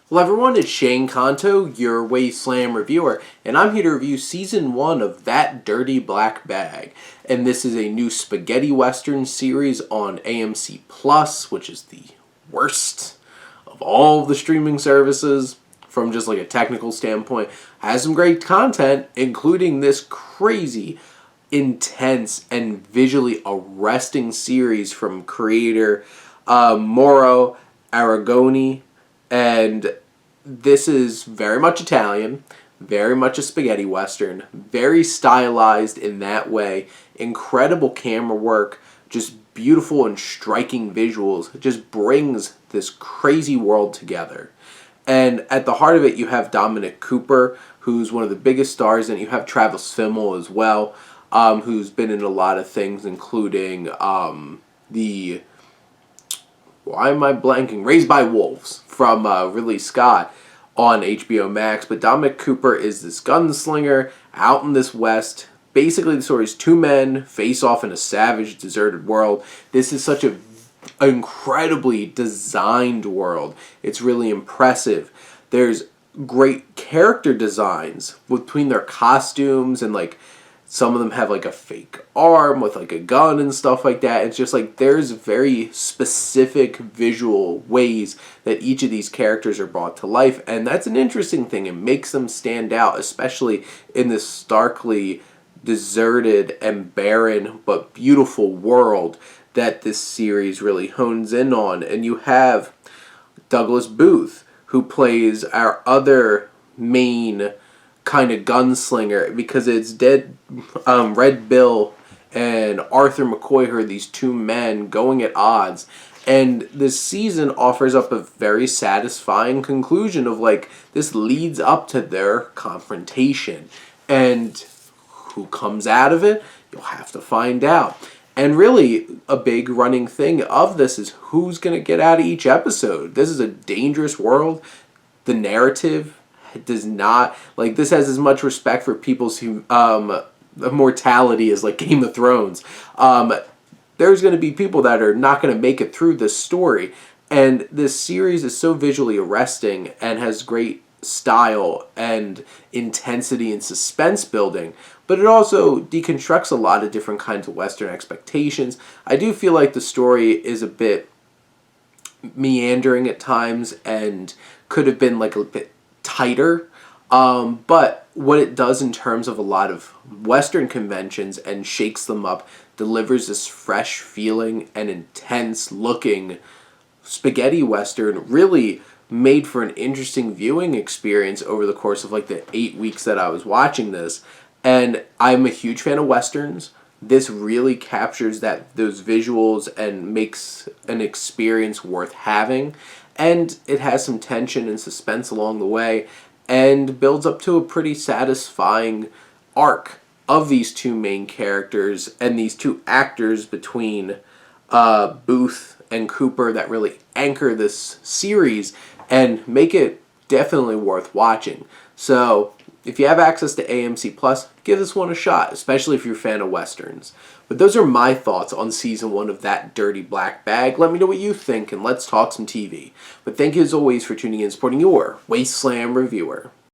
Hello everyone, it's Shane Kanto, your Wasteland reviewer, and I'm here to review Season 1 of That Dirty Black Bag. And this is a new spaghetti western series on AMC Plus, which is the worst of all of the streaming services from just like a technical standpoint. Has some great content, including this crazy, intense, and visually arresting series from creator Mauro, Aragoni, and this is very much Italian, very much a spaghetti western, very stylized in that way, incredible camera work, just beautiful and striking visuals. It just brings this crazy world together. And at the heart of it, you have Dominic Cooper, who's one of the biggest stars, and you have Travis Fimmel as well, who's been in a lot of things, including the... Why am I blanking? Raised by Wolves from Ridley Scott on HBO Max. But Dominic Cooper is this gunslinger out in this West. Basically, the story is two men face off in a savage, deserted world. This is such an incredibly designed world. It's really impressive. There's great character designs between their costumes and like some of them have like a fake arm with like a gun and stuff like that. It's just like there's very specific visual ways that each of these characters are brought to life. And that's an interesting thing. It makes them stand out, especially in this starkly deserted and barren but beautiful world that this series really hones in on. And you have Douglas Booth, who plays our other main kind of gunslinger, because it's Red Bill and Arthur McCoy, who are these two men going at odds. And this season offers up a very satisfying conclusion of like, this leads up to their confrontation. And who comes out of it, you'll have to find out. And really, a big running thing of this is who's going to get out of each episode. This is a dangerous world. The narrative does not, like, this has as much respect for people's mortality as like Game of Thrones. There's going to be people that are not going to make it through this story, and this series is so visually arresting and has great style and intensity and suspense building, but it also deconstructs a lot of different kinds of Western expectations. I do feel like the story is a bit meandering at times and could have been like a bit tighter, but what it does in terms of a lot of Western conventions and shakes them up, delivers this fresh feeling and intense looking spaghetti western, really made for an interesting viewing experience over the course of like the 8 weeks that I was watching this. And I'm a huge fan of westerns. This really captures those visuals and makes an experience worth having. And it has some tension and suspense along the way and builds up to a pretty satisfying arc of these two main characters and these two actors between Booth and Cooper that really anchor this series and make it definitely worth watching. So if you have access to AMC Plus, give this one a shot, especially if you're a fan of westerns. But those are my thoughts on Season 1 of That Dirty Black Bag. Let me know what you think, and let's talk some TV. But thank you as always for tuning in and supporting your Wasteland reviewer.